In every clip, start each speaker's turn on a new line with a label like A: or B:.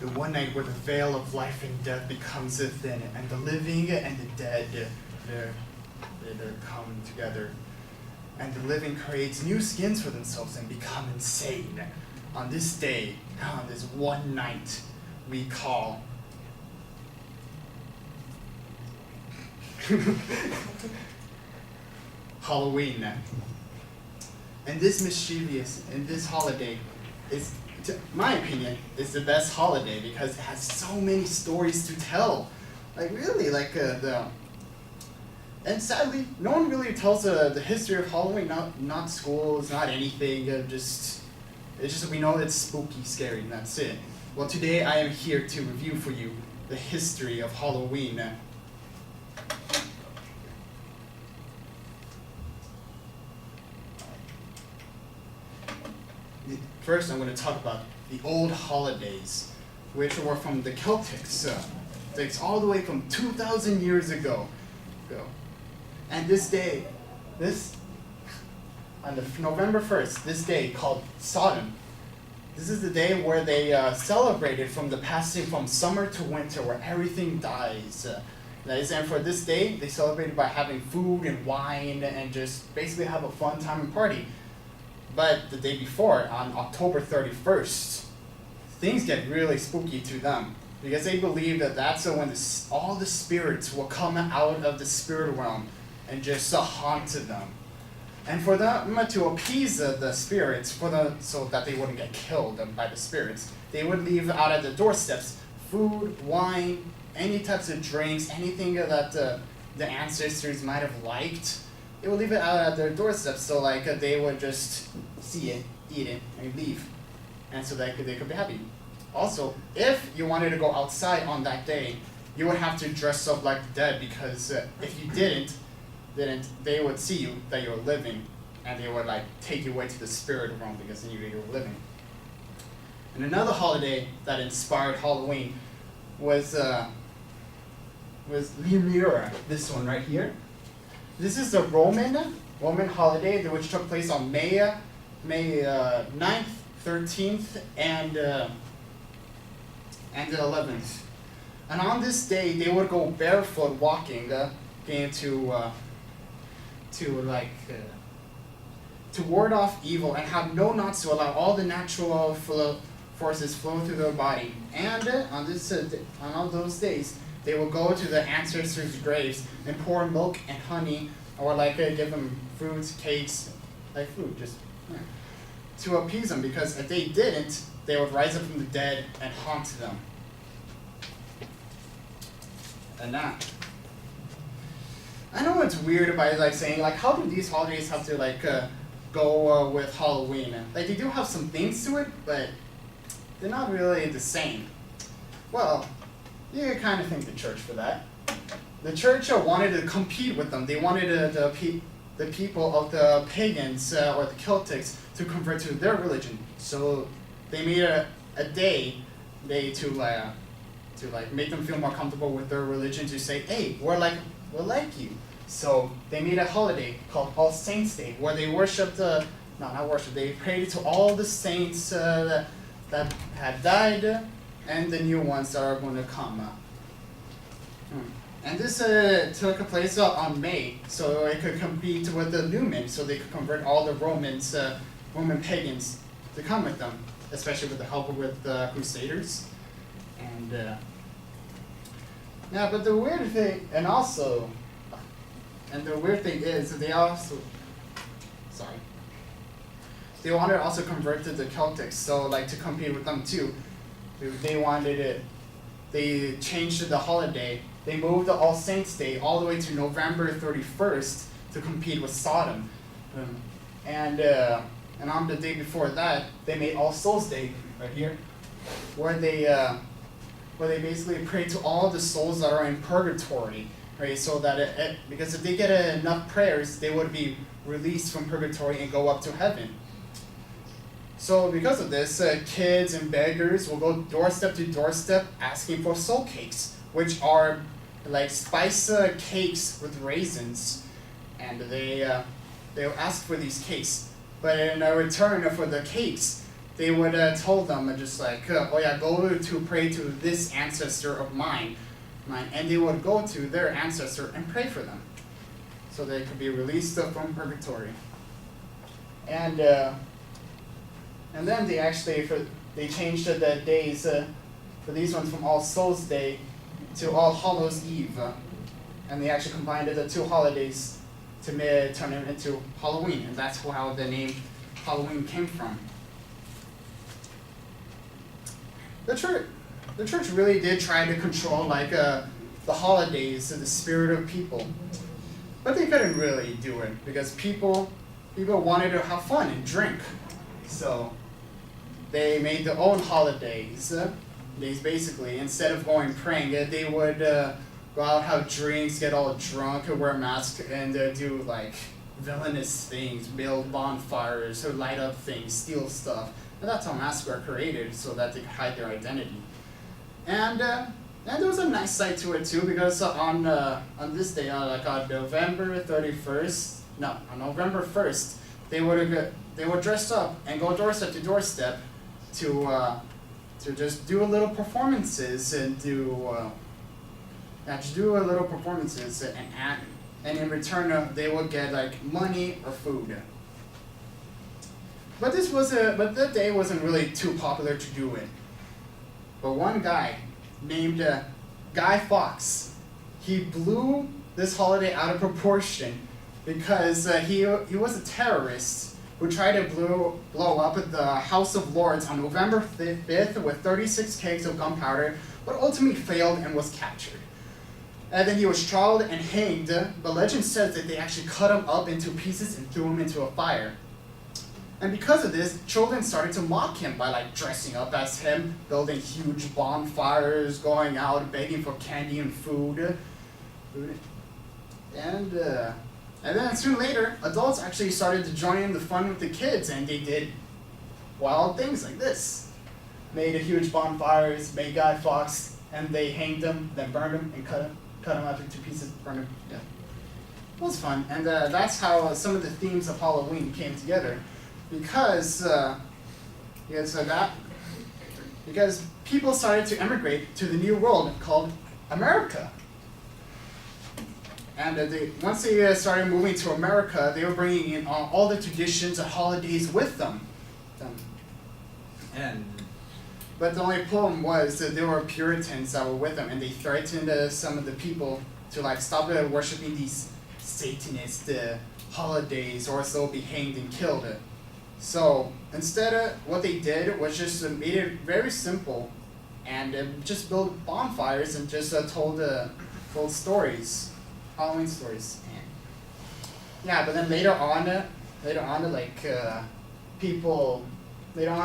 A: The one night where the veil of life and death becomes thin, and the living and the dead, they're come together. And the living creates new skins for themselves and become insane. On this day, on this one night, we call Halloween. And this holiday is, to my opinion, is the best holiday because it has so many stories to tell. And sadly, no one really tells the history of Halloween. Not schools, not anything. It's just we know it's spooky, scary, and that's it. Well, today I am here to review for you the history of Halloween. First, I'm going to talk about the old holidays, which were from the Celtics. It's all the way from 2,000 years ago. And this day, on November 1st, this day called Sodom, this is the day where they celebrated from the passing from summer to winter, where everything dies. And for this day, they celebrated by having food and wine and just basically have a fun time and party. But the day before, on October 31st, things get really spooky to them because they believe that that's when all the spirits will come out of the spirit realm and just haunt them. And for them to appease the spirits, so that they wouldn't get killed by the spirits, they would leave out at the doorsteps food, wine, any types of drinks, anything that the ancestors might have liked. They would leave it out at their doorsteps, so they would just see it, eat it, and leave, and so that they could be happy. Also, if you wanted to go outside on that day, you would have to dress up like the dead, because if you didn't, they would see you that you were living, and they would take you away to the spirit realm because they knew you were living. And another holiday that inspired Halloween was Lemura. This one right here. This is the Roman holiday which took place on May 9th, 13th, and the 11th. And on this day, they would go barefoot walking to ward off evil and have no knots to allow all the natural forces flow through their body. And on all those days, they will go to the ancestors' graves and pour milk and honey, or give them fruits, cakes, food, to appease them. Because if they didn't, they would rise up from the dead and haunt them. And that. I know it's weird about saying how do these holidays have to go with Halloween? They do have some things to it, but they're not really the same. Well, you can kind of thank the church for that. The church wanted to compete with them. They wanted the people of the pagans or the Celtics to convert to their religion. So they made a day to make them feel more comfortable with their religion, to say, hey, we're like you. So they made a holiday called All Saints Day, where they they prayed to all the saints that had died and the new ones that are going to come. And this took place on May, so it could compete with the Lumen, so they could convert all the Roman pagans to come with them, especially with the help with the Crusaders. And but the weird thing, is they wanted to also convert to the Celtics, so to compete with them too. They changed the holiday. They moved the All Saints Day all the way to November 31st to compete with Sodom. And on the day before that, they made All Souls Day right here, where they basically pray to all the souls that are in purgatory, right? So that because if they get enough prayers, they would be released from purgatory and go up to heaven. So because of this, kids and beggars will go doorstep to doorstep asking for soul cakes, which are spice cakes with raisins, and they'll ask for these cakes. But in return for the cakes, they would tell them just like, oh yeah, go to pray to this ancestor of mine, and they would go to their ancestor and pray for them, so they could be released from purgatory. And then they changed the days for these ones from All Souls Day to All Hallows Eve, and they actually combined the two holidays to turn them into Halloween, and that's how the name Halloween came from. The church really did try to control the holidays and the spirit of people, but they couldn't really do it because people wanted to have fun and drink, so they made their own holidays. Basically, instead of going praying, they would go out, have drinks, get all drunk, wear masks, and do like villainous things, build bonfires, light up things, steal stuff. And that's how masks were created, so that they could hide their identity. And there was a nice side to it too, because on this day, on November 1st, they would dress up and go doorstep to doorstep to just do a little performances and and in return they would get like money or food. But that day wasn't really too popular to do it. But one guy named Guy Fawkes, he blew this holiday out of proportion because he was a terrorist who tried to blow up the House of Lords on November 5th with 36 kegs of gunpowder, but ultimately failed and was captured. And then he was tried and hanged, but legend says that they actually cut him up into pieces and threw him into a fire. And because of this, children started to mock him by dressing up as him, building huge bonfires, going out, begging for candy and food. And then soon later, adults actually started to join in the fun with the kids, and they did wild things like this. Made huge bonfires, made Guy Fawkes, and they hanged him, then burned him, and cut him up into pieces, burned him. Yeah. It was fun, and that's how some of the themes of Halloween came together. Because people started to emigrate to the new world called America. And once they started moving to America, they were bringing in all the traditions and holidays with them. But the only problem was that there were Puritans that were with them, and they threatened some of the people to stop worshiping these Satanist holidays, or else they'll be hanged and killed. So instead, what they did was just made it very simple, and just built bonfires and just told stories, Halloween stories. Yeah, but then later on,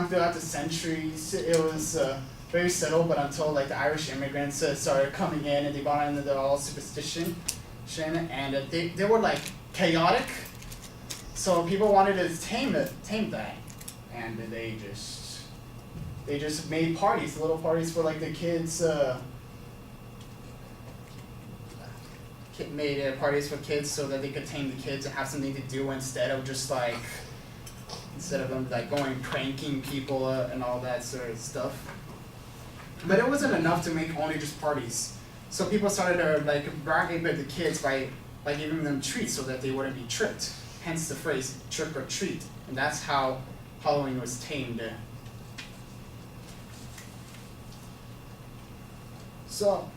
A: throughout the centuries, it was very subtle. But until the Irish immigrants started coming in, and they brought in the all superstition, and they were chaotic. So people wanted to tame that, and they just made parties, little parties for the kids. Made parties for kids so that they could tame the kids and have something to do instead of them going pranking people and all that sort of stuff. But it wasn't enough to make only just parties. So people started to bragging about the kids by giving them treats so that they wouldn't be tricked. Hence the phrase trick or treat, and that's how Halloween was tamed. So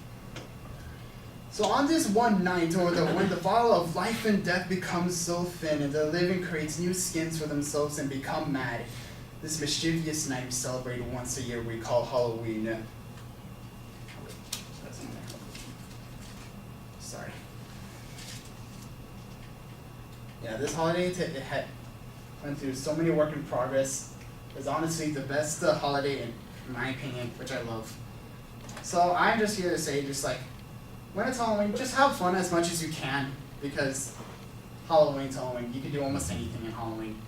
A: on this one night, when the vial of life and death becomes so thin, and the living creates new skins for themselves and become mad, this mischievous night we celebrate once a year we call Halloween. Sorry. Yeah, this holiday it went through so many work in progress. It's honestly the best holiday in my opinion, which I love. So I'm just here to say, when it's Halloween, just have fun as much as you can, because Halloween's Halloween. You can do almost anything in Halloween.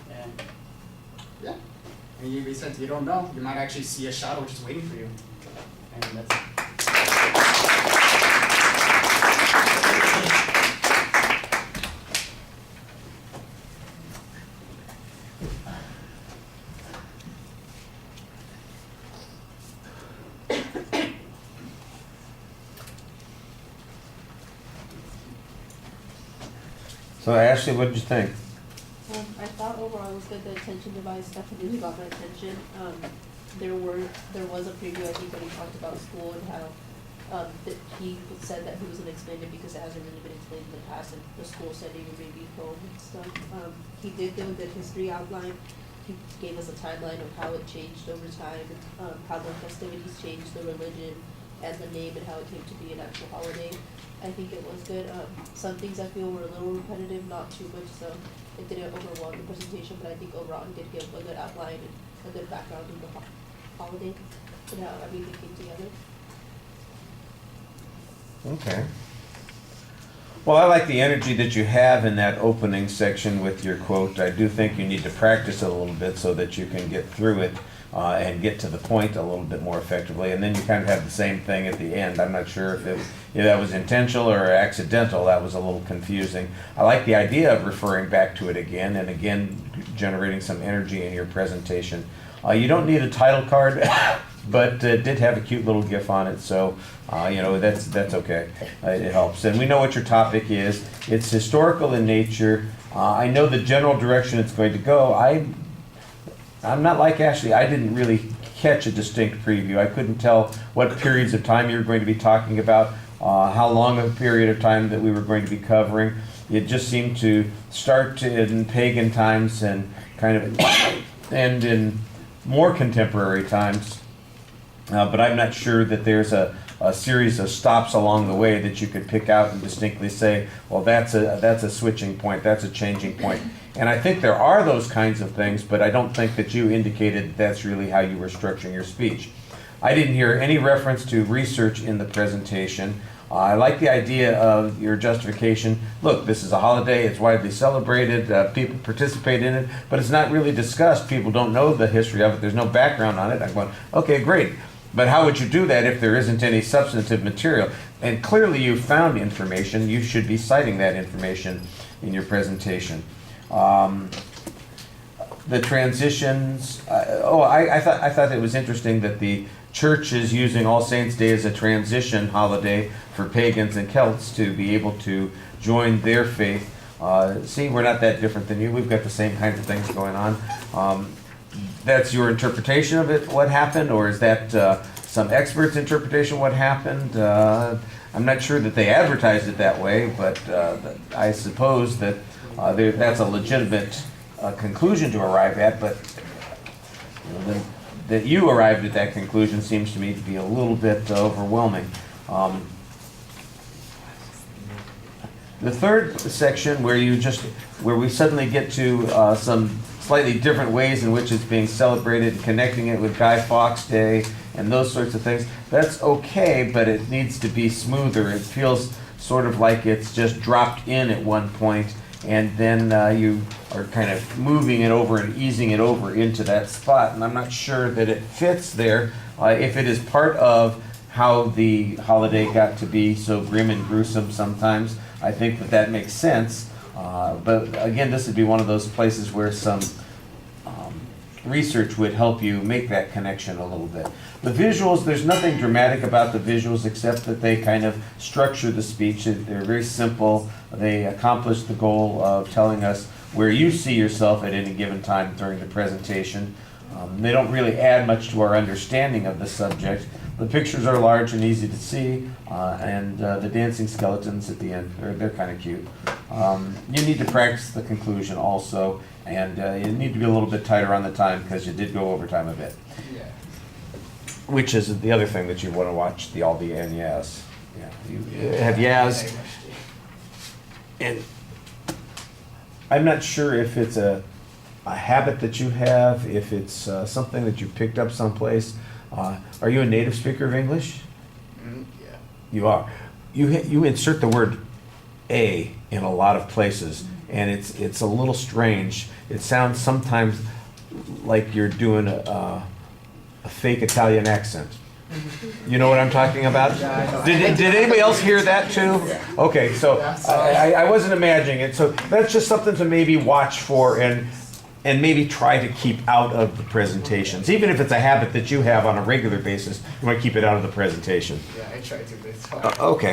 A: And yeah, and besides, you don't know, you might actually see a shadow just waiting for you. And that's it.
B: So Ashley, what did you think?
C: I thought overall it was good. The attention device definitely got my attention. There was a preview, I think, when he talked about school and how that he said that he was gonna explain it because it hasn't really been explained in the past, and the school sending your baby home and stuff. He did do a good history outline. He gave us a timeline of how it changed over time, and how the festivities changed, the religion, and the name, and how it came to be an actual holiday. I think it was good. Some things I feel were a little repetitive, not too much, so it didn't overwhelm the presentation, but I think overall it did give a good outline and a good background of the holiday and how everything came together.
B: Okay. Well, I like the energy that you have in that opening section with your quote. I do think you need to practice it a little bit so that you can get through it and get to the point a little bit more effectively. And then you kind of have the same thing at the end. I'm not sure if that was intentional or accidental. That was a little confusing. I like the idea of referring back to it again and again generating some energy in your presentation. You don't need a title card, but it did have a cute little GIF on it, so that's okay. It helps. And we know what your topic is. It's historical in nature. I know the general direction it's going to go. I'm not like Ashley. I didn't really catch a distinct preview. I couldn't tell what periods of time you were going to be talking about, how long a period of time that we were going to be covering. It just seemed to start in pagan times and kind of end in more contemporary times. But I'm not sure that there's a series of stops along the way that you could pick out and distinctly say, well, that's a switching point, that's a changing point. And I think there are those kinds of things, but I don't think that you indicated that's really how you were structuring your speech. I didn't hear any reference to research in the presentation. I like the idea of your justification. Look, this is a holiday, it's widely celebrated, people participate in it, but it's not really discussed. People don't know the history of it, there's no background on it. I'm going, okay, great. But how would you do that if there isn't any substantive material? And clearly you found information. You should be citing that information in your presentation. The transitions. I thought it was interesting that the church is using All Saints' Day as a transition holiday for pagans and Celts to be able to join their faith. See, we're not that different than you. We've got the same kinds of things going on. That's your interpretation of it, what happened, or is that some expert's interpretation what happened? I'm not sure that they advertised it that way, but I suppose that that's a legitimate conclusion to arrive at, but that you arrived at that conclusion seems to me to be a little bit overwhelming. The third section where we suddenly get to some slightly different ways in which it's being celebrated, connecting it with Guy Fawkes Day and those sorts of things, that's okay, but it needs to be smoother. It feels sort of like it's just dropped in at one point, and then you are kind of moving it over and easing it over into that spot, and I'm not sure that it fits there. If it is part of how the holiday got to be so grim and gruesome sometimes, I think that makes sense. But again, this would be one of those places where some research would help you make that connection a little bit. The visuals, there's nothing dramatic about the visuals except that they kind of structure the speech. They're very simple. They accomplish the goal of telling us where you see yourself at any given time during the presentation. They don't really add much to our understanding of the subject. The pictures are large and easy to see, and the dancing skeletons at the end, they're kind of cute. You need to practice the conclusion also, and you need to be a little bit tighter on the time because you did go over time a bit.
A: Yeah.
B: Which is the other thing that you want to watch, all the and yes. Yeah, you have yes. And I'm not sure if it's a habit that you have, if it's something that you picked up someplace. Are you a native speaker of English?
A: Yeah.
B: You are. You insert the word "a" in a lot of places, and it's a little strange. It sounds sometimes like you're doing a fake Italian accent. You know what I'm talking about?
A: Yeah, I know.
B: Did anybody else hear that too? Okay, so I wasn't imagining it. So that's just something to maybe watch for and maybe try to keep out of the presentations. Even if it's a habit that you have on a regular basis, you want to keep it out of the presentation.
A: Yeah, I try to, but it's hard.
B: Okay.